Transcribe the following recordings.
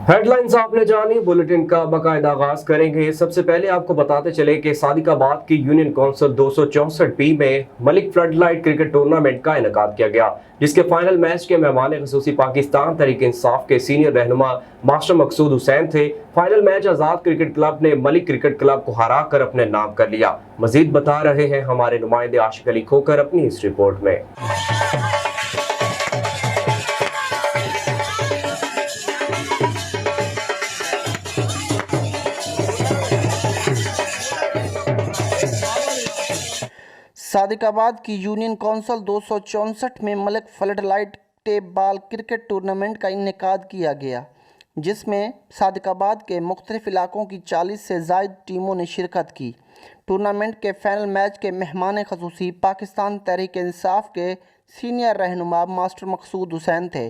Headlines आपने जानी, bulletin का बाकायदा आगाज करेंगे। सबसे पहले आपको बताते चले कि सादिकाबाद की यूनियन काउंसिल 264 में मलिक फ्लडलाइट क्रिकेट टूर्नामेंट का इनेकाद किया गया, जिसके फाइनल मैच के मेहमान खसूसी पाकिस्तान तहरीक इंसाफ के सीनियर रहनुमा मास्टर मकसूद हुसैन थे। फाइनल मैच आजाद क्रिकेट क्लब ने मलिक क्रिकेट क्लब को हरा कर अपने नाम कर लिया। मजीद बता रहे हैं हमारे नुमाइंदे आशिक अली खोकर अपनी इस रिपोर्ट में। सादिकाबाद की यूनियन काउंसिल 264 में Malik floodlight tape ball cricket tournament का इनेकाद किया गया, जिसमें सादिकाबाद के मुख्तलिफ इलाकों की 40 से ज़ायद टीमों ने शिरकत की। टूर्नामेंट के फाइनल मैच के मेहमान खसूसी पाकिस्तान तहरीक इंसाफ के सीनियर रहनुमा मास्टर मकसूद हुसैन थे।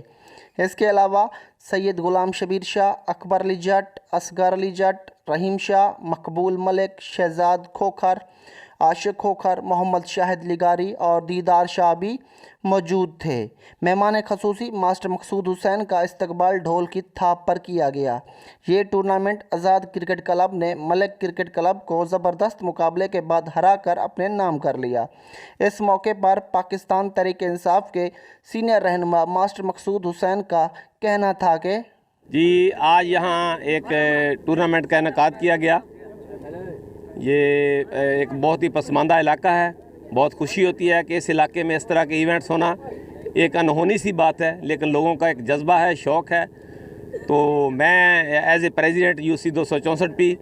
इसके अलावा सैयद गुलाम शबीर शाह, अकबर अली जट, असगर अली जट, रहीम शाह, मकबूल मलिक, शहजाद खोखर, आशिक खोखर, मोहम्मद शाहिद लिगारी और दीदार शाह भी मौजूद थे। मेहमान खसूसी मास्टर मकसूद हुसैन का इस्तकबाल ढोल की थाप पर किया गया। ये टूर्नामेंट आज़ाद क्रिकेट क्लब ने मलिक क्रिकेट क्लब को ज़बरदस्त मुकाबले के बाद हरा कर अपने नाम कर लिया। इस मौके पर पाकिस्तान तहरीक इंसाफ के सीनियर रहनुमा मास्टर मकसूद हुसैन का कहना था कि जी आज यहाँ एक टूर्नामेंट का इनेकाद किया गया। ये एक बहुत ही पसमानदा इलाका है। बहुत खुशी होती है कि इस इलाके में इस तरह के इवेंट्स होना एक अनहोनी सी बात है, लेकिन लोगों का एक जज्बा है, शौक़ है। तो मैं as a president UC 264 P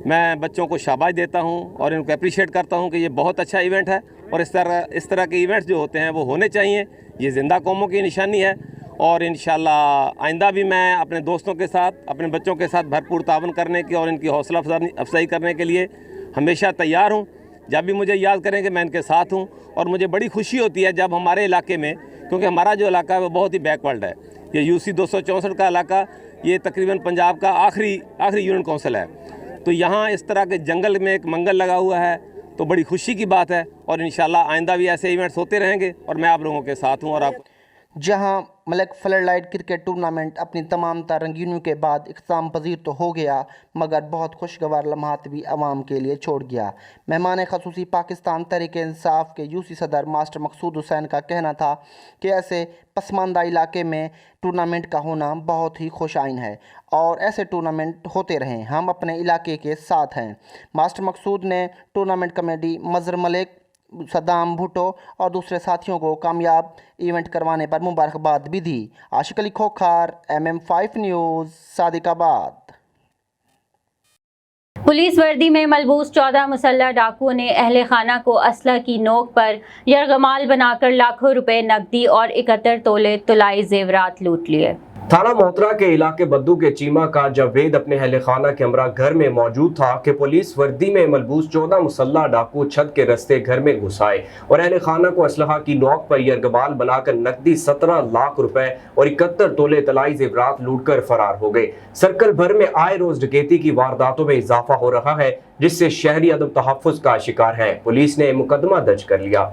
मैं बच्चों को शाबाश देता हूँ और इनको अप्रिशिएट करता हूँ कि ये बहुत अच्छा इवेंट है और इस तरह के इवेंट्स जो होते हैं वो होने चाहिए। ये ज़िंदा कौमों की निशानी है और इंशाल्लाह आइंदा भी मैं अपने दोस्तों के साथ, अपने बच्चों के साथ भरपूर तावन करने की और इनकी हौसला अफजाई करने के लिए हमेशा तैयार हूँ। जब भी मुझे याद करें कि मैं इनके साथ हूँ और मुझे बड़ी खुशी होती है जब हमारे इलाके में, क्योंकि हमारा जो इलाका है वो बहुत ही बैकवर्ड है। ये यूसी 264 का इलाका ये तकरीबन पंजाब का आखिरी यूनियन काउंसिल है। तो यहाँ इस तरह के जंगल में एक मंगल लगा हुआ है, तो बड़ी खुशी की बात है और इंशाल्लाह आइंदा भी ऐसे इवेंट्स होते रहेंगे और मैं आप लोगों के साथ हूँ। और आप जहां मलिक फ्लडलाइट क्रिकेट टूर्नामेंट अपनी तमाम रंगीनियों के बाद इख्तिताम पजीर तो हो गया, मगर बहुत खुशगवार लम्हात भी आवाम के लिए छोड़ गया। मेहमान खसूसी पाकिस्तान तहरीक इंसाफ के यूसी सदर मास्टर मकसूद हुसैन का कहना था कि ऐसे पसमानदा इलाके में टूर्नामेंट का होना बहुत ही खुशाइन है और ऐसे टूर्नामेंट होते रहें, हम अपने इलाके के साथ हैं। मास्टर मकसूद ने टूर्नामेंट कमेटी मजर मलिक, सद्दाम भुट्टो और दूसरे साथियों को कामयाब इवेंट करवाने पर मुबारकबाद भी दी। Ashiq Ali Khokhar, MM5 news, Sadiqabad. Police वर्दी में मलबूस 14 मुसल्लह डाकुओं ने अहले खाना को असला की नोक पर यरगमाल बनाकर लाखों रुपए नकदी और 71 तोले तुलाई जेवरात लूट लिए। थाना मोहतरा के इलाके बद्दू के चीमा का जावेद अपने अहले खाना के हमरा घर में मौजूद था कि पुलिस वर्दी में मलबूस 14 मुसल्लह डाकू छत के रस्ते घर में घुस आए और अहले खाना को असलहा की नोक पर यरगमाल बनाकर नकदी 17 लाख रुपए और 71 तोले तलाई जेवरात लूटकर फरार हो गए। सर्कल भर में आए रोज डकैती की वारदातों में इजाफा हो रहा है, जिससे शहरी अदम तहफ्फुज का शिकार है। पुलिस ने मुकदमा दर्ज कर लिया।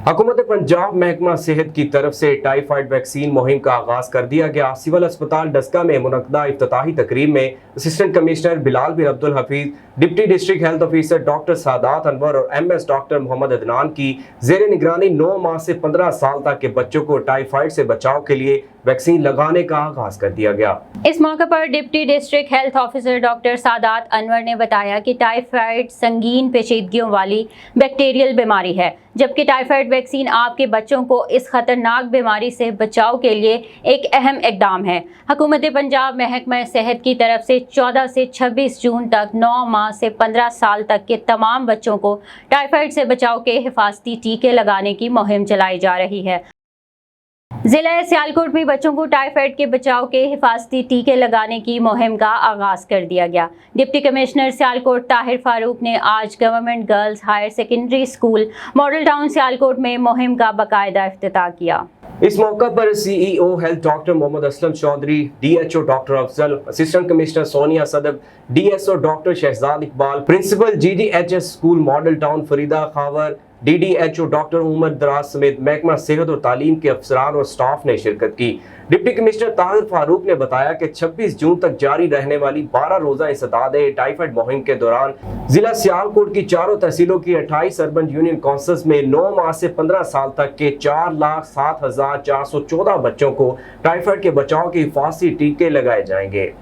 हुकूमत पंजाब महकमा सेहत की तरफ से टाइफाइड वैक्सीन मुहिम का आगाज कर दिया गया। सिविल अस्पताल डस्का में मुनक्कदा इफ्तिताही तकरीब में assistant commissioner Bilal bin Abdul Hafeez, deputy district health officer doctor Sadat Anwar और MS डॉक्टर मोहम्मद अदनान की जेर निगरानी 9 माह से 15 साल तक के बच्चों को टाइफाइड से बचाव के लिए वैक्सीन लगाने का आगाज कर दिया गया। इस मौके पर deputy district health officer doctor Sadat Anwar ने बताया कि टाइफाइड संगीन पेचीदगियों वाली बैक्टीरियल बीमारी है, जबकि टाइफाइड वैक्सीन आपके बच्चों को इस खतरनाक बीमारी से बचाव के लिए एक अहम इकदाम है। हुकूमत पंजाब महकमा सेहत की तरफ से 14 से 26 जून तक 9 माह से 15 साल तक के तमाम बच्चों को टाइफाइड से बचाव के हिफाजती टीके लगाने की मुहिम चलाई जा रही है। जिला सियालकोट में बच्चों को टाइफाइड के बचाव के हिफाजती टीके लगाने की मुहिम का आगाज कर दिया गया। डिप्टी कमिश्नर सियालकोट ताहिर फारूक ने आज government girls higher secondary school model town Sialkot में मुहिम का बाकायदा इफ्तिताह किया। इस मौका पर CEO health doctor Mohammad Aslam Chaudhry, DHO doctor Afzal, assistant commissioner Sonia Sadab, DSO doctor Shahzad Iqbal, principal GDHS school model Town Farida Khawar, DDHO doctor Umar Daraz समेत महकमा सेहत और तालीम के अफसरान और स्टाफ ने शिरकत की। डिप्टी कमिश्नर ताहिर फारूक ने बताया कि 26 जून तक जारी रहने वाली 12 रोजा इंसदाद टाइफाइड मुहिम के दौरान जिला सियालकोट की चारों तहसीलों की 28 अर्बन यूनियन काउंसिल्स में 9 माह से 15 साल तक के 4,07,414 बच्चों को टाइफाइड के बचाव के हिफाजती टीके लगाए जाएंगे।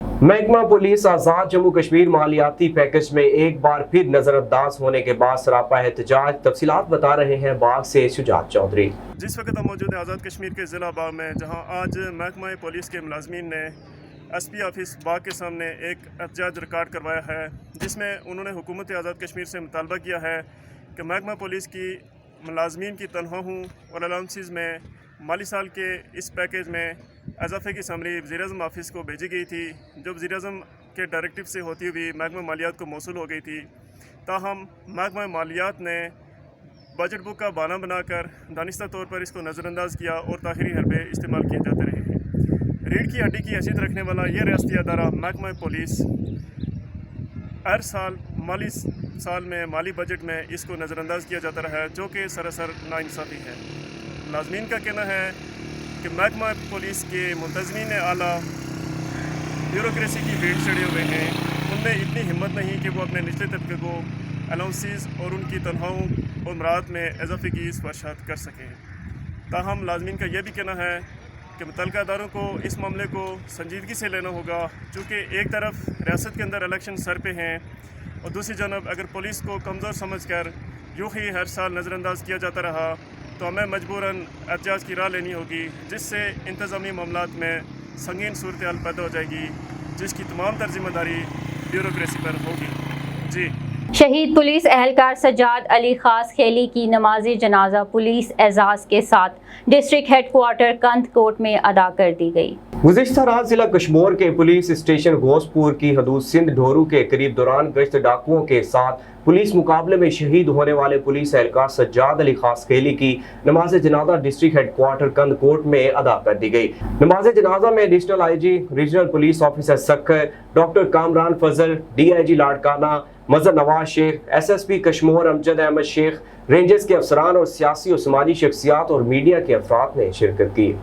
महकमा पुलिस आज़ाद जम्मू कश्मीर मालियाती पैकेज में एक बार फिर नजरअंदाज होने के बाद सरापा एहतजाज। तफसीलात बता रहे हैं बाग से शुजात चौधरी। जिस वक्त हम मौजूद हैं आज़ाद कश्मीर के ज़िला बाग में, जहां आज महकमा पुलिस के मुलाजमीन ने SP ऑफिस बाग के सामने एक एहतजाज रिकॉर्ड करवाया है, जिसमें उन्होंने हुकूमत आज़ाद कश्मीर से मुतालबा किया है कि महकमा पुलिस की मुलाजमीन की तनख्वाहों और अलाउंसेस में माली साल के इस पैकेज में इजाफे की समरी वज़ीर-ए-आज़म ऑफिस को भेजी गई थी, जो वज़ीर-ए-आज़म के डायरेक्टिव से होती हुई महकमा मालियात को मौसूल हो गई थी। ताहम महकमा मालियात ने बजट बुक का बहाना बनाकर दानिस्ता तौर पर इसको नज़रअंदाज किया और ताख़िरी हरबे इस्तेमाल किए जाते रहे हैं। रीढ़ की हड्डी की हैसियत रखने वाला यह रियासती अदारा महकमा पुलिस हर साल माली साल में माली बजट में इसको नज़रअंदाज किया जाता रहा है, जो कि सरासर नाइंसाफ़ी है। मुलाज़मीन का कहना है कि महकमा पुलिस के मुंतज़मीन आला ब्यूरोक्रेसी की भीड़ चढ़े हुए हैं। उनमें इतनी हिम्मत नहीं कि वो अपने निचले तबके को अलाउंसेस और उनकी तनख्वाहों और मराहत में इजाफे की सिफारिशात कर सकें। ताहम मुलाज़मीन का यह भी कहना है कि मुतल्लिका अदारों को इस मामले को संजीदगी से लेना होगा, चूँकि एक तरफ रियासत के अंदर इलेक्शन सर पे हैं और दूसरी जानब अगर पुलिस को कमज़ोर समझकर यूँ ही हर साल नज़रअंदाज किया जाता रहा तो हमें मजबूरन एहतजाज की राह लेनी होगी, जिससे इंतज़ामी मामलात में संगीन सूरत हाल पैदा हो जाएगी, जिसकी तमाम तर जिम्मेदारी ब्यूरोक्रेसी पर होगी। जी। शहीद पुलिस एहलकार सज्जाद अली खास खेली की नमाज जनाजा पुलिस एजाज के साथ डिस्ट्रिक्ट हेडक्वार्टर कंदकोट में अदा कर दी गई। गुज़िश्ता रात जिला कश्मीर के पुलिस स्टेशन गोसपुर की हदूद सिंध ढोरू के करीब दौरान गश्त डाकुओं के साथ पुलिस मुकाबले में शहीद होने वाले पुलिस एहलकार सज्जाद अली खास खेली की नमाज जनाजा डिस्ट्रिक्ट हेडक्वार्टर कंदकोट में अदा कर दी गई। नमाज जनाजा में additional IG regional police officer Sukkur, doctor Kamran Fazal, DIG Larkana Mazhar Nawaz Sheikh, SSP Kashmir Amjad Ahmed Sheikh, rangers के अफसरान और सियासी और समाजी शख्सियात और मीडिया के अफराद ने शिरकत की।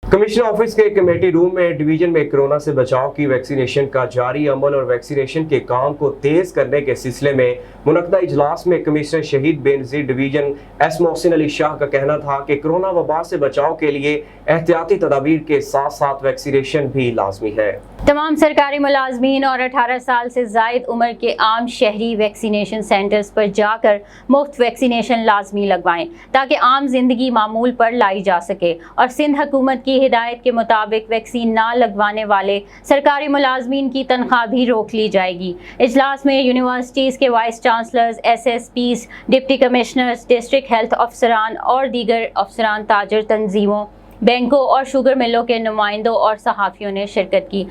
कमिश्नर ऑफिस के कमेटी रूम में डिवीजन में कोरोना से बचाव की वैक्सीनेशन का जारी अमल और वैक्सीनेशन के काम को तेज करने के सिलसिले में मुनक्दा इजलास में कमिश्नर शहीद बेनज़ीर डिवीजन S मोहसिन अली शाह का कहना था कि कोरोना वबा से बचाव के लिए एहतियाती तदाबीर के साथ साथ वैक्सीनेशन भी लाजमी है। तमाम सरकारी मुलाजमीन और 18 साल से ज़ायद उम्र के आम शहरी वैक्सीनेशन सेंटर्स पर जाकर मुफ्त वैक्सीनेशन लाजमी लगवाएं, ताकि आम जिंदगी मामूल पर लाई जा सके। और सिंध हुकूमत की हिदायत के मुताबिक वैक्सीन ना लगवाने वाले सरकारी मुलाजमीन की तनख्वाह भी रोक ली जाएगी। इजलास में यूनिवर्सिटीज़ के vice chancellors, SSPs, deputy commissioners, district health अफसरान और दीगर अफसरान, ताजर तंजीमों, बैंकों और शुगर मिलों के नुमाइंदों और सहाफ़ियों ने शिरकत की।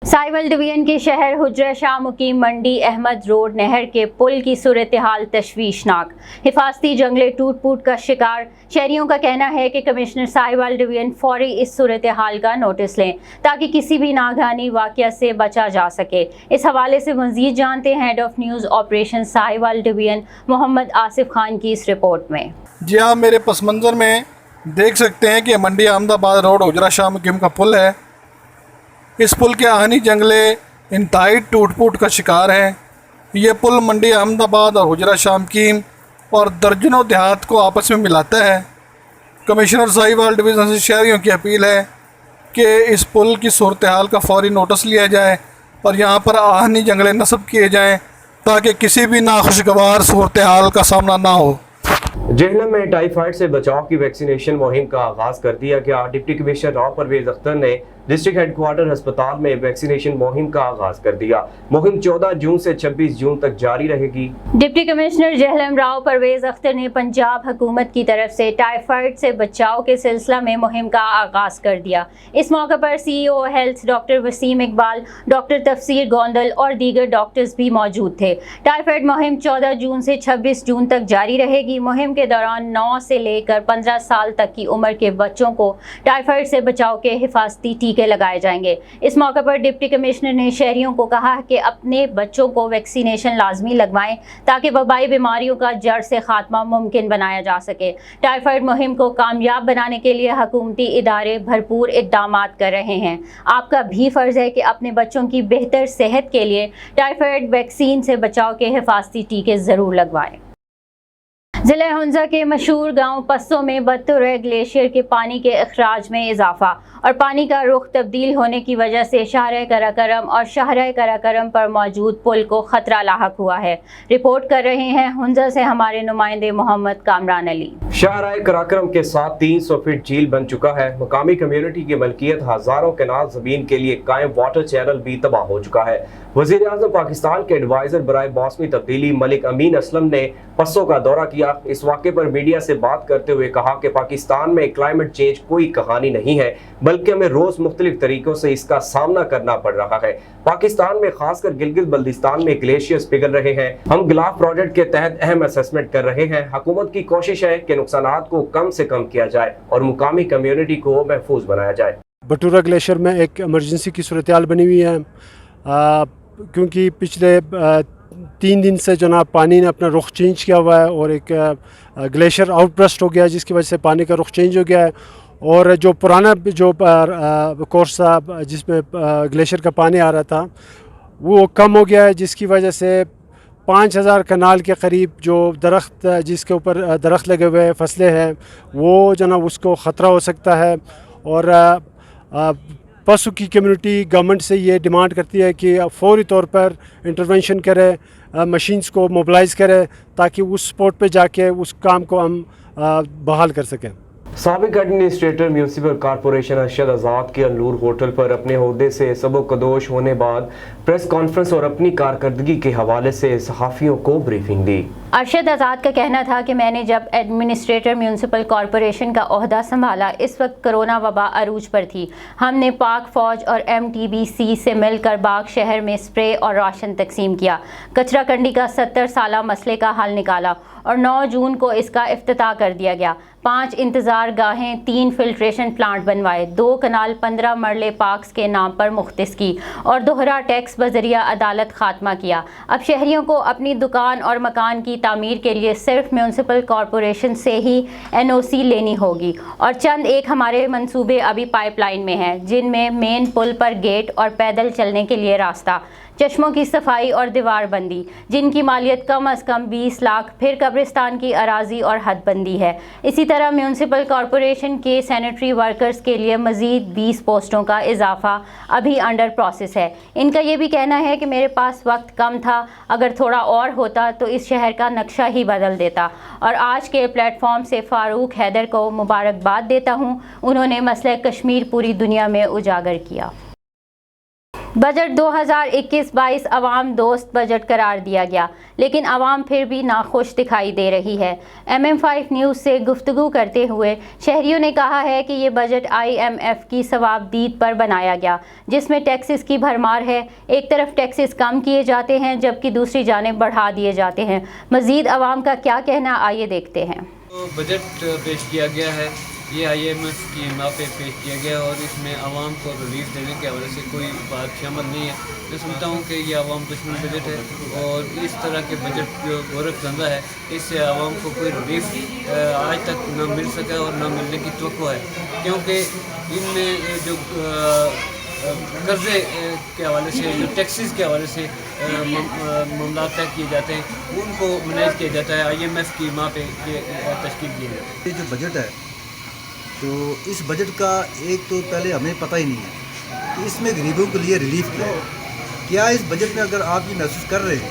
साहिवाल डिवीजन के शहर हुजरा शाह मुकीम मंडी अहमद रोड नहर के पुल की सूरत हाल तशवीशनाक, हिफाजती जंगले टूट फूट का शिकार। शहरियों का कहना है कि कमिश्नर साहिवाल डिवीजन फौरी इस सूरत हाल का नोटिस लें, ताकि किसी भी नागहानी वाक़या से बचा जा सके। इस हवाले से मज़ीद जानते हैं head of news operation Sahiwal division Mohammad Asif Khan की इस रिपोर्ट में। जी हाँ, मेरे पस मंज़र में देख सकते हैं कि मंडी अहमदाबाद रोड हुजरा शाह मुकीम का पुल है। इस पुल के आहनी जंगले इंतहाई टूट फूट का शिकार हैं। ये पुल मंडी अहमदाबाद और हुजरा शाह मुकीम और दर्जनों देहात को आपस में मिलाता है। कमिश्नर साहिवाल डिवीज़न से शहरियों की अपील है कि इस पुल की सूरत हाल का फौरी नोटिस लिया जाए और यहाँ पर आहनी जंगले नस्ब किए जाएँ, ताकि किसी भी नाखुशगवार सूरत हाल का सामना ना हो। जेहलम में टाइफाइड से बचाव की वैक्सीनेशन मुहिम का आगाज कर दिया गया। डिप्टी कमिश्नर राव परवेज अख्तर ने डिस्ट्रिक्ट हेडक्वार्टर अस्पताल में वैक्सीनेशन मुहिम का आगाज कर दिया। मुहिम 14 जून से 26 जून तक जारी रहेगी। डिप्टी कमिश्नर जेहलम राव परवेज अख्तर ने पंजाब हुकूमत की तरफ से टाइफाइड से बचाव के सिलसिला में मुहिम का आगाज कर दिया। इस मौके पर CEO health doctor Waseem Iqbal, doctor Tafseer Gondal और दीगर डॉक्टर्स भी मौजूद थे। टाइफाइड मुहिम 14 जून से 26 जून तक जारी रहेगी। मुहिम के दौरान 9 से लेकर 15 साल तक की उम्र के बच्चों को टाइफाइड से बचाव के हिफाजती टीके लगाए जाएंगे। इस मौके पर डिप्टी कमिश्नर ने शहरियों को कहा कि अपने बच्चों को वैक्सीनेशन लाजमी लगवाएं ताकि वबाई बीमारियों का जड़ से खात्मा मुमकिन बनाया जा सके। टाइफाइड मुहिम को कामयाब बनाने के लिए हुकूमती इदारे भरपूर इक़दामात कर रहे हैं। आपका भी फ़र्ज़ है कि अपने बच्चों की बेहतर सेहत के लिए टाइफाइड वैक्सीन से बचाव के हिफाजती टीके ज़रूर लगवाएं। ज़िले हुंज़ा के मशहूर गांव पस्सो में बदतुर ग्लेशियर के पानी के अखराज में इजाफा और पानी का रुख तब्दील होने की वजह से शाहराह कराकरम और शाहराह कराकरम पर मौजूद पुल को ख़तरा लाहक हुआ है। रिपोर्ट कर रहे हैं हुंज़ा से हमारे नुमाइंदे मोहम्मद कामरान अली। शाहराह कराकरम के साथ 300 फीट झील बन चुका है। मुकामी कम्युनिटी की मलकियत हज़ारों केनाल ज़मीन के लिए कायम वाटर चैनल भी तबाह हो चुका है। वज़ीर आज़म पाकिस्तान के एडवाइज़र बराए मौसमी तब्दीली मलिक अमीन असलम ने पस्सो का दौरा किया। इस वाक़े पर मीडिया से बात करते हुए कहा कि पाकिस्तान में क्लाइमेट चेंज कोई कहानी नहीं है, बल्कि हमें रोज़ मुख्तलिफ तरीक़ों से इसका सामना करना पड़ रहा है। पाकिस्तान में खासकर गिलगित बल्दिस्तान में ग्लेशियर्स पिघल रहे हैं। हम गिलाफ प्रोजेक्ट के तहत अहम असेसमेंट कर रहे हैं। हुकूमत की कोशिश है कि नुकसानात को कम से कम किया जाए और मुकामी कम्युनिटी को महफूज बनाया जाए। बटूरा ग्लेशियर में एक इमरजेंसी की सूरत-ए-हाल बनी हुई है, क्योंकि पिछले 3 दिन से जो ना पानी ने अपना रुख चेंज किया हुआ है और एक ग्लेशियर आउटब्रस्ट हो गया है, जिसकी वजह से पानी का रुख चेंज हो गया है। और जो पुराना जो कोर्स था जिसमें ग्लेशियर का पानी आ रहा था वो कम हो गया है, जिसकी वजह से 5000 कनाल के करीब जो दरख्त जिसके ऊपर दरख्त लगे हुए हैं, फसलें हैं, वो जो ना उसको ख़तरा हो सकता है। और पशु की कम्युनिटी गवर्नमेंट से ये डिमांड करती है कि फौरी तौर पर इंटरवेंशन करे, मशीन्स को मोबिलाइज़ करे ताकि उस स्पॉट पे जाके उस काम को हम बहाल कर सकें। साबिक एडमिनिस्ट्रेटर म्यूनसिपल कॉरपोरेशन अरशद आज़ाद के अनूर होटल पर अपने ओहदे से सबकदोश होने बाद प्रेस कॉन्फ्रेंस और अपनी कारकर्दगी के हवाले से सहाफ़ियों को ब्रीफिंग दी। अरशद आज़ाद का कहना था कि मैंने जब एडमिनिस्ट्रेटर म्यूनसिपल कॉरपोरेशन का ओहदा संभाला, इस वक्त कोरोना वबा अरूज पर थी। हमने पाक फ़ौज और MTBC से मिलकर बाग शहर में स्प्रे और राशन तकसीम किया, कचरा कंडी का 70 साला मसले का हल निकाला और 9 जून को इसका इफ्तिताह कर दिया गया। 5 इंतज़ार गाहें, 3 फिल्ट्रेशन प्लांट बनवाए, 2 कनाल 15 मरले पार्क्स के नाम पर मुख्तस की और दोहरा टैक्स बजरिया अदालत खात्मा किया। अब शहरियों को अपनी दुकान और मकान की तामीर के लिए सिर्फ म्यूनसिपल कॉरपोरेशन से ही NOC लेनी होगी। और चंद एक हमारे मंसूबे अभी पाइपलाइन में हैं, जिनमें मेन पुल पर गेट और पैदल चलने के लिए रास्ता, चश्मों की सफाई और दीवार बंदी, जिनकी मालियत कम अज़ कम 20 लाख, फिर कब्रिस्तान की अराजी और हदबंदी है। इसी तरह म्यूनसिपल कॉरपोरेशन के सैनिटरी वर्कर्स के लिए मज़ीद 20 पोस्टों का इजाफा अभी अंडर प्रोसेस है। इनका ये भी कहना है कि मेरे पास वक्त कम था, अगर थोड़ा और होता तो इस शहर का नक्शा ही बदल देता। और आज के प्लेटफॉर्म से फ़ारूक हैदर को मुबारकबाद देता हूँ, उन्होंने मसला कश्मीर पूरी दुनिया में उजागर किया। बजट 2021-22 अवाम दोस्त बजट करार दिया गया, लेकिन अवाम फिर भी नाखुश दिखाई दे रही है। MM5 न्यूज़ से गुफ्तगू करते हुए शहरियों ने कहा है कि ये बजट IMF की सवाबदीद पर बनाया गया, जिसमें टैक्सेस की भरमार है। एक तरफ टैक्सेस कम किए जाते हैं जबकि दूसरी जानिब बढ़ा दिए जाते हैं। मज़ीद अवाम का क्या कहना, आइए देखते हैं। तो बजट पेश किया गया है, ये IMF की हिमा पे पेश किया गया और इसमें आवाम को रिलीफ देने के हवाले से कोई बात शामिल नहीं है। मैं समझता हूँ कि ये आवाम दुश्मन बजट है और इस तरह के बजट जो गौरव धंधा है, इससे आवाम को कोई रिलीफ आज तक न मिल सका और न मिलने की तवक्को है, क्योंकि इनमें जो कर्ज़े के हवाले से, जो टैक्सेस के हवाले से मामला तय किए जाते हैं, उनको मैनेज किया जाता है। IMF की माँ पे ये तश्कील की है। ये जो बजट है, तो इस बजट का एक तो पहले हमें पता ही नहीं है कि इसमें गरीबों के लिए रिलीफ क्या है। क्या इस बजट में अगर आप ये महसूस कर रहे हैं,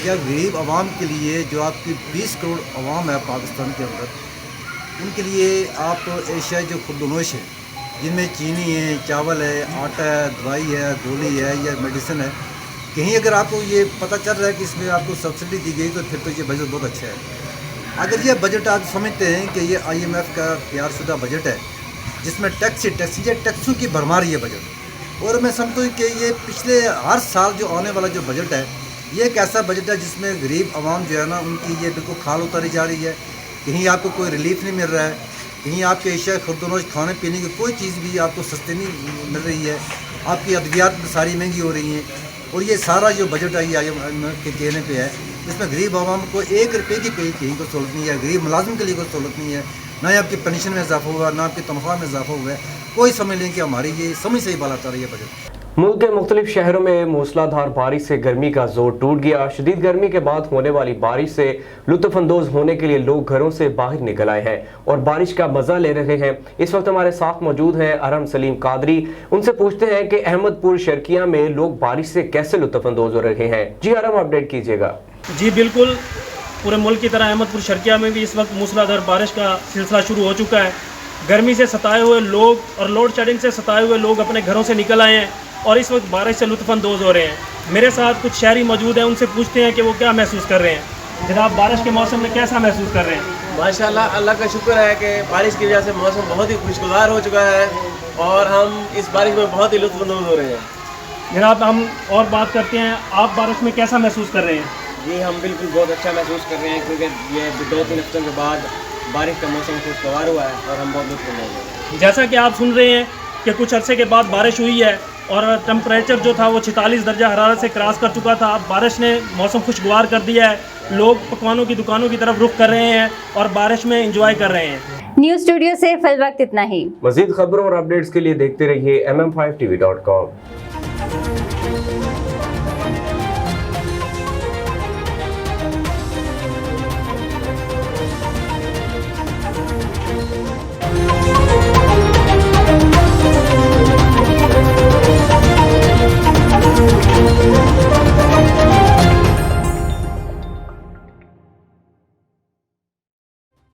क्या गरीब आवाम के लिए, जो आपकी 20 करोड़ आवाम है पाकिस्तान के अंदर, उनके लिए आप एशिया जो खुर्दनोश है, जिनमें चीनी है, चावल है, आटा है, दवाई है, गोली है या मेडिसिन है, कहीं अगर आपको ये पता चल रहा है कि इसमें आपको सब्सिडी दी गई, तो फिर तो ये बजट बहुत अच्छा है। अगर ये बजट आप समझते हैं कि ये IMF का तैयारशुदा बजट है, जिसमें टैक्सों की भरमार ये बजट, और मैं समझता हूँ कि ये पिछले हर साल जो आने वाला जो बजट है, ये एक ऐसा बजट है जिसमें गरीब आवाम जो है ना, उनकी ये बिल्कुल खाल उतारी जा रही है, कहीं आपको कोई रिलीफ नहीं मिल रहा है। कहीं आपके एशिया खुर्दनोश खाने पीने की कोई चीज़ भी आपको सस्ती नहीं मिल रही है, आपकी अद्वियात सारी महंगी हो रही हैं। और ये सारा जो बजट है ये के कहने पे है, इसमें गरीब आवाम को 1 रुपये की कहीं को सहूलत नहीं है, गरीब मुलाजिम के लिए कोई सहूलत नहीं है, ना ही आपकी पेंशन में इजाफा हुआ, ना आपकी तनख्वाह में इजाफा हुआ है। कोई समझ लें कि हमारी ये समझ से ही बाला रही है बजट। मुल्क के मुख्तलिफ शहरों में मूसलाधार बारिश से गर्मी का जोर टूट गया। शदीद गर्मी के बाद होने वाली बारिश से लुत्फअंदोज होने के लिए लोग घरों से बाहर निकल आए हैं और बारिश का मजा ले रहे हैं। इस वक्त हमारे साथ मौजूद हैं अरहम सलीम कादरी। उनसे पूछते हैं कि अहमदपुर शर्किया में लोग बारिश से कैसे लुत्फअंदोज हो रहे हैं। जी अरहम, अपडेट कीजिएगा। जी बिल्कुल, पूरे मुल्क की तरह अहमदपुर शर्किया में भी इस वक्त मूसलाधार बारिश का सिलसिला शुरू हो चुका है। गर्मी से सताए हुए लोग और लोड शेडिंग से सताए हुए लोग अपने घरों से निकल आए हैं और इस वक्त बारिश से लुत्फअंदोज हो रहे हैं। मेरे साथ कुछ शहरी मौजूद हैं, उनसे पूछते हैं कि वो क्या महसूस कर रहे हैं। जनाब, बारिश के मौसम में कैसा महसूस कर रहे हैं? माशाल्लाह, अल्लाह का शुक्र है कि बारिश की वजह से मौसम बहुत ही खुशगवार हो चुका है और हम इस बारिश में बहुत ही लुत्फअंदोज हो रहे हैं। जनाब, हम और बात करते हैं, आप बारिश में कैसा महसूस कर रहे हैं? जी हम बिल्कुल बहुत अच्छा महसूस कर रहे हैं क्योंकि ये 2-3 हफ्तों के बाद बारिश का मौसम खुशगवार हुआ है और हम बहुत लुत्फअंदोज हो रहे हैं। जैसा कि आप सुन रहे हैं कि कुछ अरसे के बाद बारिश हुई है और टेम्परेचर जो था वो 46 दर्जा हरारत से क्रॉस कर चुका था। बारिश ने मौसम खुशगवार कर दिया है। लोग पकवानों की दुकानों की तरफ रुख कर रहे हैं और बारिश में एंजॉय कर रहे हैं। न्यूज़ स्टूडियो से फिल वक्त इतना ही। मजीद खबरों और अपडेट्स के लिए देखते रहिए mm5tv.com।